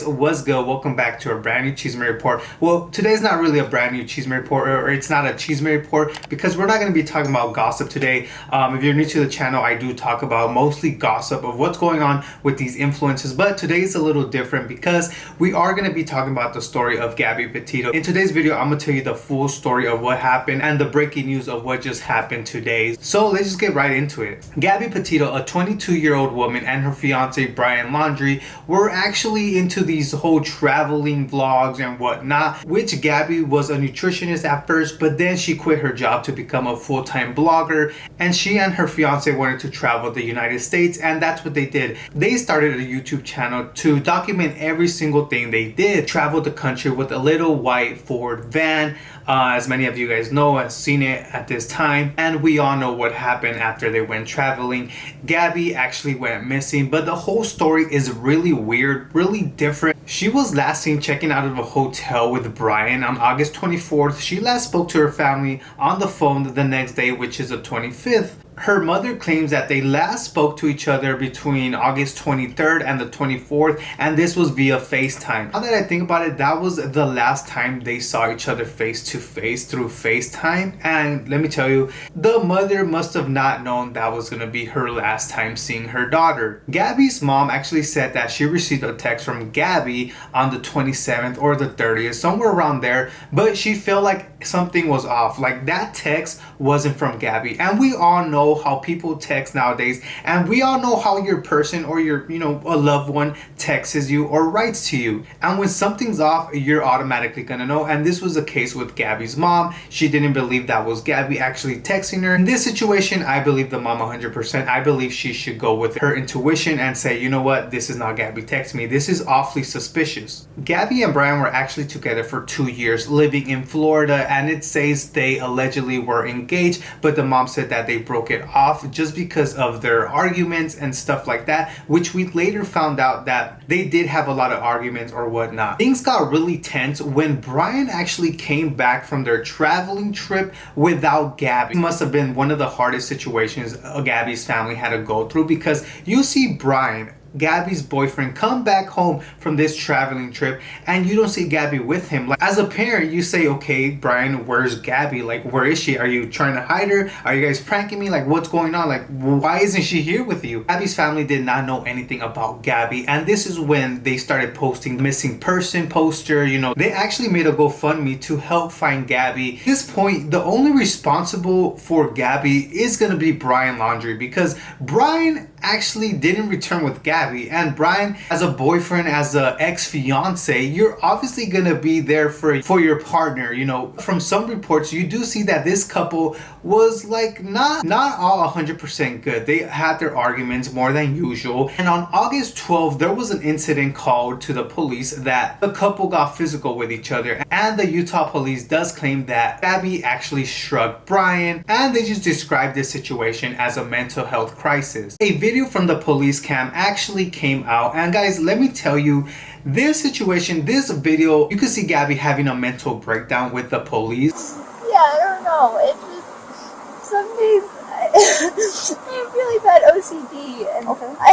What's good? Welcome back to a brand new CHISME report. Well, today's not really a brand new CHISME report, or it's not a CHISME report because we're not going to be talking about gossip today. If you're new to the channel, I do talk about mostly gossip of what's going on with these influencers, but today's a little different because we are going to be talking about the story of Gabby Petito. In today's video, I'm going to tell you the full story of what happened and the breaking news of what just happened today. So let's just get right into it. Gabby Petito, a 22-year-old woman, and her fiance Buren Laundrie were actually into these whole traveling vlogs and whatnot, which Gabby was a nutritionist at first, but then she quit her job to become a full-time blogger, and she and her fiance wanted to travel the United States, and that's what they did. They started a YouTube channel to document every single thing they did. Traveled the country with a little white Ford van, as many of you guys know, have seen it at this time, and we all know what happened after they went traveling. Gabby actually went missing, but the whole story is really weird, really different. She was last seen checking out of a hotel with Buren on August 24th. She last spoke to her family on the phone the next day, which is the 25th. Her mother claims that they last spoke to each other between August 23rd and the 24th, and this was via FaceTime. Now that I think about it, that was the last time they saw each other face to face through FaceTime. And let me tell you, the mother must have not known that was going to be her last time seeing her daughter. Gabby's mom actually said that she received a text from Gabby on the 27th or the 30th, somewhere around there, but she felt like something was off. Like that text wasn't from Gabby, and we all know how people text nowadays, and we all know how your person or your a loved one texts you or writes to you, and when something's off, you're automatically gonna know. And this was the case with Gabby's mom. She didn't believe that was Gabby actually texting her. In this situation, I believe the mom 100%. I believe she should go with her intuition and say, you know what, this is not Gabby texting me, this is awfully suspicious. Gabby and Buren were actually together for 2 years, living in Florida, and it says they allegedly were engaged, but the mom said that they broke it off just because of their arguments and stuff like that, which we later found out that they did have a lot of arguments or whatnot. Things got really tense when Buren actually came back from their traveling trip without Gabby. It must have been one of the hardest situations Gabby's family had to go through, because you see Buren, Gabby's boyfriend, come back home from this traveling trip and you don't see Gabby with him. Like, as a parent, you say, okay, Buren, where's Gabby? Like, where is she? Are you trying to hide her? Are you guys pranking me? Like, what's going on? Like, why isn't she here with you? Gabby's family did not know anything about Gabby, and this is when they started posting missing person poster. They actually made a GoFundMe to help find Gabby. At this point, the only responsible for Gabby is gonna be Buren Laundrie, because Buren actually didn't return with Gabby, and Buren, as a boyfriend, as a ex-fiance, you're obviously gonna be there for your partner. From some reports, you do see that this couple was like not all 100% good. They had their arguments more than usual, and on August 12th there was an incident called to the police that the couple got physical with each other, and the Utah police does claim that Gabby actually shrugged Buren, and they just described this situation as a mental health crisis. A video from the police cam actually came out, and guys, let me tell you, this situation, this video, you can see Gabby having a mental breakdown with the police. Yeah, I don't know, it just, some days I have really bad OCD, and okay. I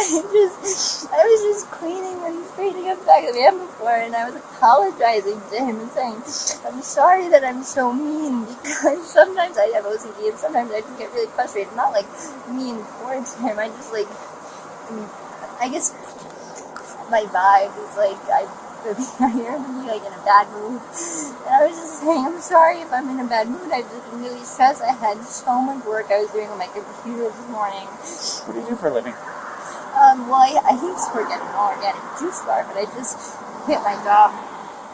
was just cleaning and straightening up the back of the van before, and I was apologizing to him and saying, I'm sorry that I'm so mean, because sometimes I have OCD and sometimes I just get really frustrated. Not like mean towards him, I guess my vibe is like, I hear him to be like in a bad mood, and I was just saying, I'm sorry if I'm in a bad mood. I've just been really stressed. I had so much work I was doing on my computer this morning. What do you do for a living? Well, I used to work at an organic juice bar, but I just quit my job.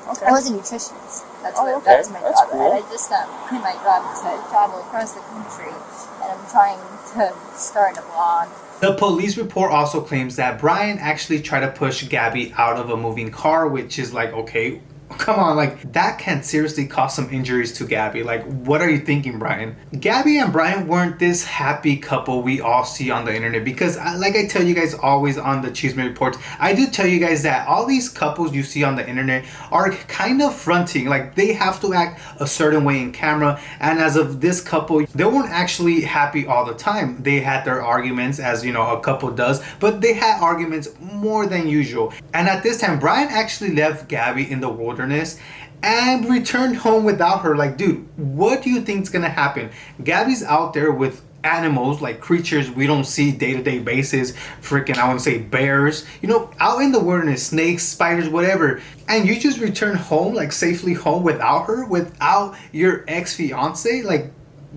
Okay. I was a nutritionist. That's my That's job. cool. And I just quit my job to travel across the country, and I'm trying to start a blog. The police report also claims that Buren actually tried to push Gabby out of a moving car, which is like, okay, Come on, like that can seriously cause some injuries to Gabby. Like, what are you thinking, Brian? Gabby and Brian weren't this happy couple we all see on the internet, because like I tell you guys always on the CHISME reports, I do tell you guys that all these couples you see on the internet are kind of fronting. Like, they have to act a certain way in camera, and as of this couple, they weren't actually happy all the time. They had their arguments, as you know a couple does, but they had arguments more than usual. And at this time, Brian actually left Gabby in the wilderness and returned home without her. Like, dude, what do you think's gonna happen? Gabby's out there with animals, like creatures we don't see day-to-day basis, freaking, I want to say bears, you know, out in the wilderness, snakes, spiders, whatever, and you just return home, like safely home without her, without your ex-fiance. Like,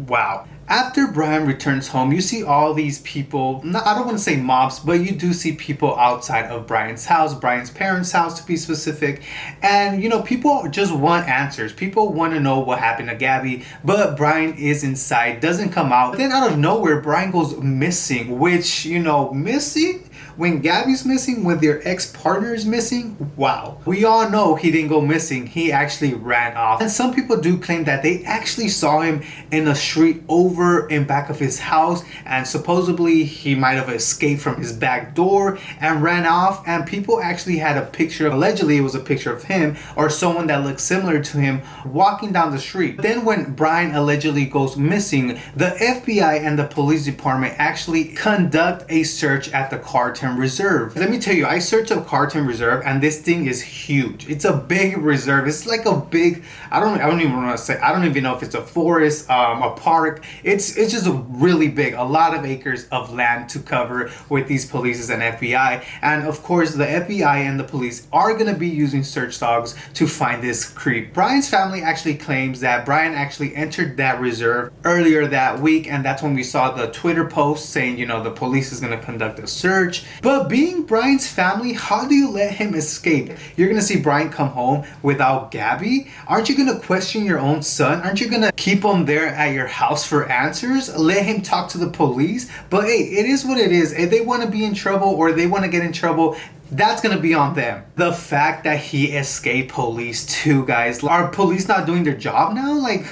wow. After Brian returns home, you see all these people, I don't want to say mobs, but you do see people outside of Brian's house, Brian's parents' house to be specific. And, you know, people just want answers. People want to know what happened to Gabby, but Brian is inside, doesn't come out. Then out of nowhere, Brian goes missing, which, you know, missing? When Gabby's missing, when their ex-partner is missing, wow. We all know he didn't go missing. He actually ran off. And some people do claim that they actually saw him in a street over in back of his house, and supposedly he might have escaped from his back door and ran off. And people actually had a picture, allegedly it was a picture of him or someone that looked similar to him walking down the street. Then when Brian allegedly goes missing, the FBI and the police department actually conduct a search at the Carlton Reserve. Let me tell you, I searched up Carlton Reserve, and this thing is huge. It's a big reserve. It's like a big, I don't even want to say, I don't even know if it's a forest, a park. It's just a really big, a lot of acres of land to cover with these police and FBI. And of course, the FBI and the police are going to be using search dogs to find this creep. Brian's family actually claims that Brian actually entered that reserve earlier that week, and that's when we saw the Twitter post saying, you know, the police is going to conduct a search. But being Brian's family, how do you let him escape? You're gonna see Brian come home without Gabby? Aren't you gonna question your own son? Aren't you gonna keep him there at your house for answers? Let him talk to the police? But hey, it is what it is. If they wanna be in trouble or they wanna get in trouble, that's gonna be on them. The fact that he escaped police too, guys. Are police not doing their job now? Like,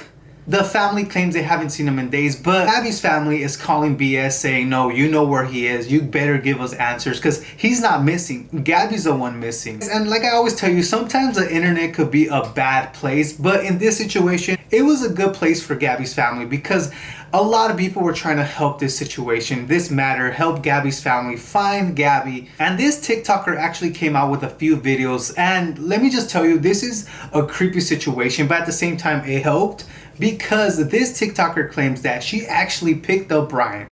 the family claims they haven't seen him in days, but Gabby's family is calling BS, saying, no, you know where he is. You better give us answers, because he's not missing. Gabby's the one missing. And like I always tell you, sometimes the internet could be a bad place, but in this situation, it was a good place for Gabby's family, because a lot of people were trying to help this situation, this matter, help Gabby's family find Gabby. And this TikToker actually came out with a few videos, and let me just tell you, this is a creepy situation, but at the same time, it helped, because this TikToker claims that she actually picked up Brian.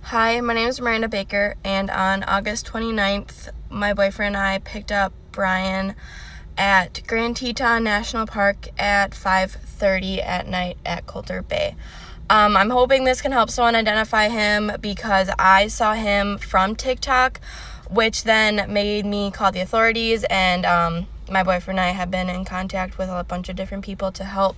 Hi, my name is Miranda Baker, and on August 29th, my boyfriend and I picked up Brian at Grand Teton National Park at 5:30 at night at Coulter Bay. I'm hoping this can help someone identify him, because I saw him from TikTok, which then made me call the authorities, and my boyfriend and I have been in contact with a bunch of different people to help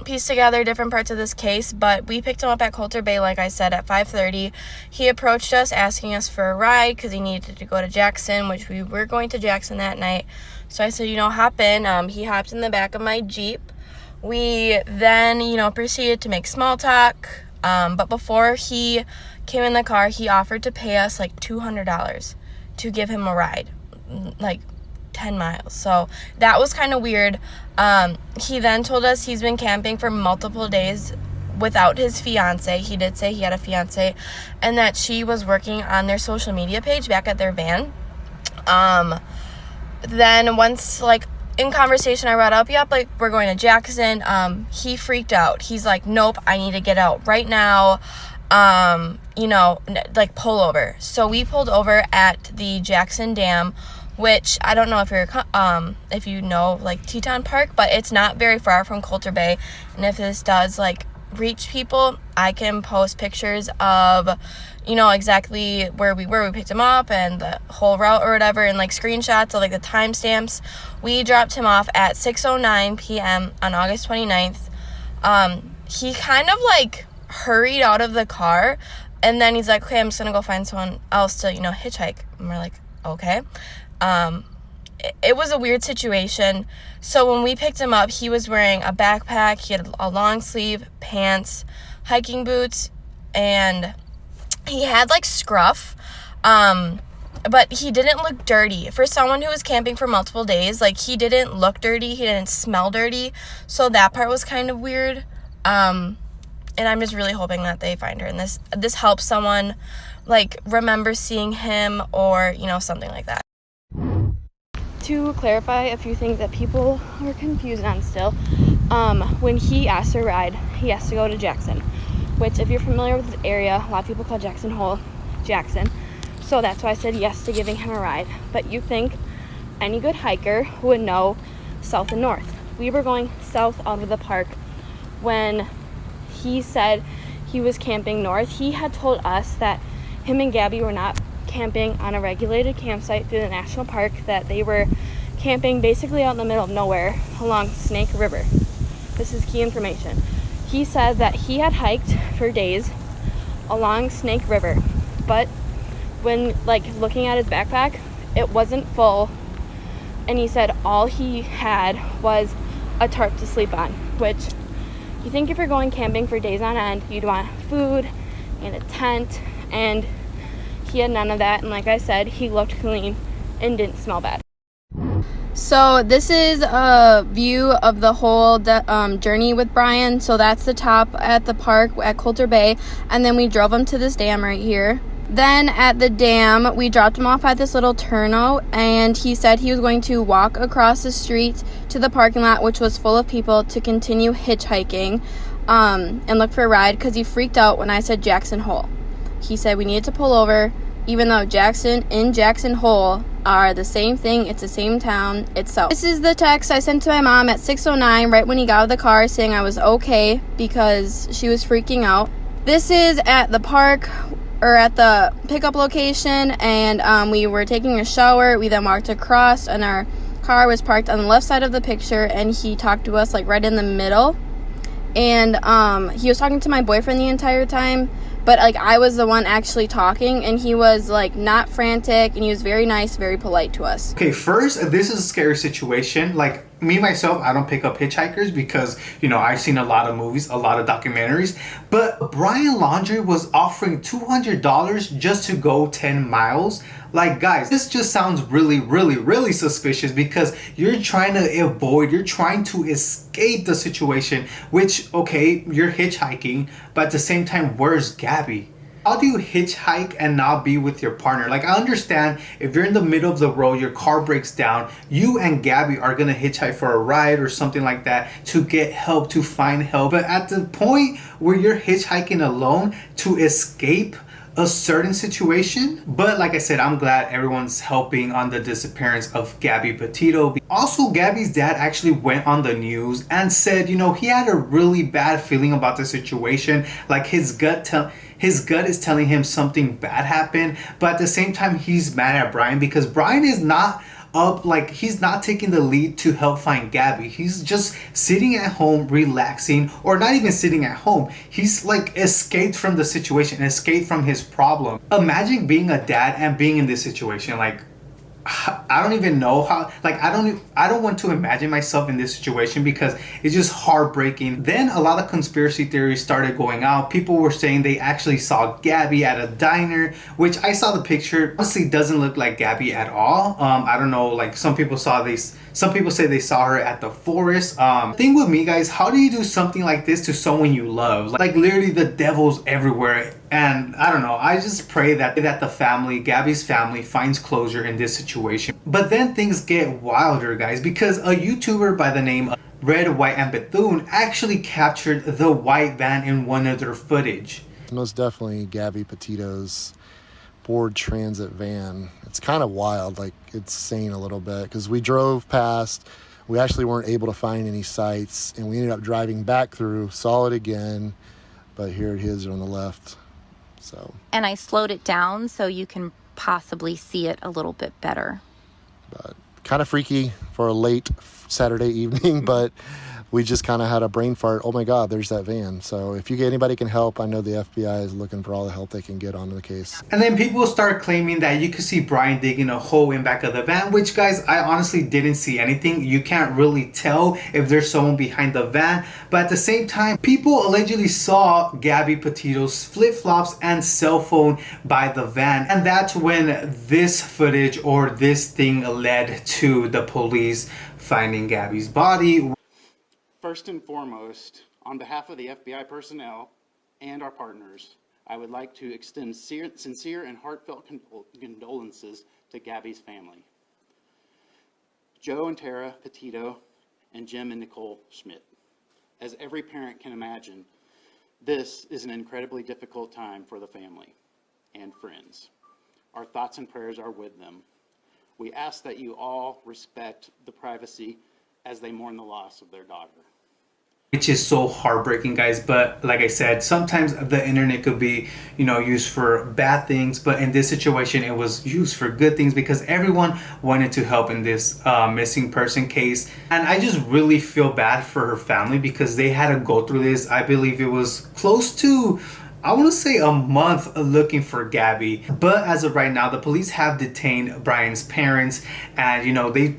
piece together different parts of this case. But we picked him up at Coulter Bay, like I said, at 5:30. He approached us asking us for a ride because he needed to go to Jackson, which we were going to Jackson that night. So I said, you know, hop in. He hopped in the back of my Jeep. We then, you know, proceeded to make small talk. But before he came in the car, he offered to pay us like $200 to give him a ride, like 10 miles. So that was kind of weird. He then told us he's been camping for multiple days without his fiance. He did say he had a fiance, and that she was working on their social media page back at their van. Then once, like, in conversation, I brought up, yep, like, we're going to Jackson. He freaked out. He's like, nope, I need to get out right now. You know, like, pull over. So we pulled over at the Jackson Dam, which I don't know if you know, like, Teton Park, but it's not very far from Coulter Bay. And if this does, like, reach people, I can post pictures of, you know, exactly where we were. We picked him up and the whole route or whatever, and, like, screenshots of, like, the timestamps. We dropped him off at 6:09 p.m. on August 29th. He kind of, like, hurried out of the car, and then he's like, okay, I'm just gonna go find someone else to, you know, hitchhike. And we're like, okay. it was a weird situation. So when we picked him up, he was wearing a backpack, he had a long sleeve, pants, hiking boots, and he had like scruff, but he didn't look dirty. For someone who was camping for multiple days, like, he didn't look dirty, he didn't smell dirty, so that part was kind of weird. And I'm just really hoping that they find her, and this helps someone, like, remember seeing him, or, you know, something like that. To clarify a few things that people are confused on still, when he asks for a ride, he has to go to Jackson, which, if you're familiar with the area, a lot of people call Jackson Hole Jackson. So that's why I said yes to giving him a ride. But you think any good hiker would know south and north. We were going south out of the park when he said he was camping north. He had told us that him and Gabby were not camping on a regulated campsite through the national park, that they were camping basically out in the middle of nowhere along Snake River. This is key information. He said that he had hiked for days along Snake River, but when, like, looking at his backpack, it wasn't full, and he said all he had was a tarp to sleep on, which, you think if you're going camping for days on end, you'd want food and a tent, and he had none of that. And like I said, he looked clean and didn't smell bad. So this is a view of the whole journey with Brian. So that's the top at the park at Coulter Bay, and then we drove him to this dam right here. Then at the dam, we dropped him off at this little turnout, and he said he was going to walk across the street to the parking lot, which was full of people, to continue hitchhiking and look for a ride, because he freaked out when I said Jackson Hole. He said we needed to pull over, even though Jackson and Jackson Hole are the same thing. It's the same town itself. This is the text I sent to my mom at 6:09, right when he got out of the car, saying I was okay, because she was freaking out. This is at the park, or at the pickup location, and we were taking a shower. We then walked across, and our car was parked on the left side of the picture, and he talked to us, like, right in the middle. And he was talking to my boyfriend the entire time, but, like, I was the one actually talking, and he was, like, not frantic, and he was very nice, very polite to us. Okay, first, this is a scary situation. Like, me, myself, I don't pick up hitchhikers because, you know, I've seen a lot of movies, a lot of documentaries. But Brian Laundrie was offering $200 just to go 10 miles. Like, guys, this just sounds really, really, really suspicious, because you're trying to avoid, you're trying to escape the situation, which, okay, you're hitchhiking, but at the same time, where's Gabby? How do you hitchhike and not be with your partner? Like, I understand if you're in the middle of the road, your car breaks down, you and Gabby are gonna hitchhike for a ride or something like that to get help, to find help. But at the point where you're hitchhiking alone to escape a certain situation. But like I said, I'm glad everyone's helping on the disappearance of Gabby Petito. Also, Gabby's dad actually went on the news and said, you know, he had a really bad feeling about the situation. Like, his gut is telling him something bad happened, but at the same time, he's mad at Brian because Brian is not up, like, he's not taking the lead to help find Gabby. He's just sitting at home relaxing, or not even sitting at home. He's like escaped from the situation, escaped from his problem. Imagine being a dad and being in this situation. Like, I don't even know how, like, I don't want to imagine myself in this situation because it's just heartbreaking. Then a lot of conspiracy theories started going out. People were saying they actually saw Gabby at a diner, which I saw the picture. Honestly, doesn't look like Gabby at all. I don't know, like, some people say they saw her at the Flores. Thing with me, guys, how do you do something like this to someone you love? Like, literally the devil's everywhere. And I don't know, I just pray that the family, Gabby's family, finds closure in this situation. But then things get wilder, guys, because a YouTuber by the name of Red, White, and Bethune actually captured the white van in one of their footage. Most definitely Gabby Petito's Ford Transit van. It's kind of wild, like, it's insane a little bit, because we drove past, we actually weren't able to find any sights, and we ended up driving back through, saw it again, but here it is on the left. So, and I slowed it down so you can possibly see it a little bit better. But kind of freaky for a late Saturday evening, but we just kind of had a brain fart. Oh my God, there's that van. So if anybody can help, I know the FBI is looking for all the help they can get onto the case. And then people start claiming that you could see Brian digging a hole in back of the van, which, guys, I honestly didn't see anything. You can't really tell if there's someone behind the van. But at the same time, people allegedly saw Gabby Petito's flip-flops and cell phone by the van. And that's when this footage or this thing led to the police finding Gabby's body. First and foremost, on behalf of the FBI personnel and our partners, I would like to extend sincere and heartfelt condolences to Gabby's family. Joe and Tara Petito, and Jim and Nicole Schmidt. As every parent can imagine, this is an incredibly difficult time for the family and friends. Our thoughts and prayers are with them. We ask that you all respect the privacy as they mourn the loss of their daughter. Which is so heartbreaking, guys. But like I said, sometimes the internet could be, used for bad things. But in this situation, it was used for good things because everyone wanted to help in this missing person case. And I just really feel bad for her family because they had to go through this. I believe it was close to, I want to say, a month looking for Gabby. But as of right now, the police have detained Brian's parents, and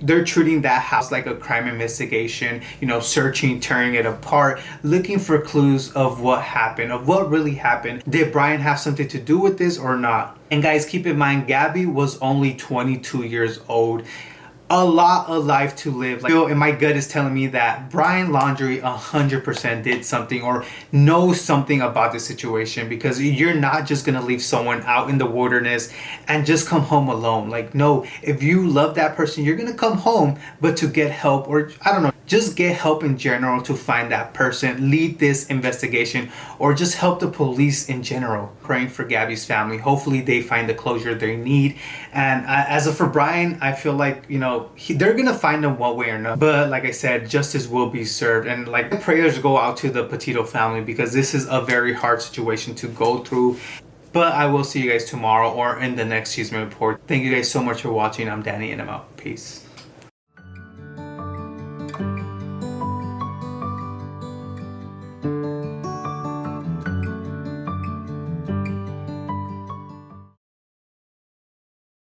they're treating that house like a crime investigation, searching, tearing it apart, looking for clues of what happened, of what really happened. Did Brian have something to do with this or not? And guys, keep in mind, Gabby was only 22 years old. A lot of life to live. And my gut is telling me that Brian Laundrie 100% did something or knows something about the situation, because you're not just gonna leave someone out in the wilderness and just come home alone. No, if you love that person, you're gonna come home, but to get help, or I don't know, just get help in general to find that person, lead this investigation, or just help the police in general. Praying for Gabby's family. Hopefully they find the closure they need. And as of for Brian, I feel like, they're gonna find him one way or another. But like I said, justice will be served. And prayers go out to the Petito family because this is a very hard situation to go through. But I will see you guys tomorrow or in the next CHISME report. Thank you guys so much for watching. I'm Danny and I'm out. Peace.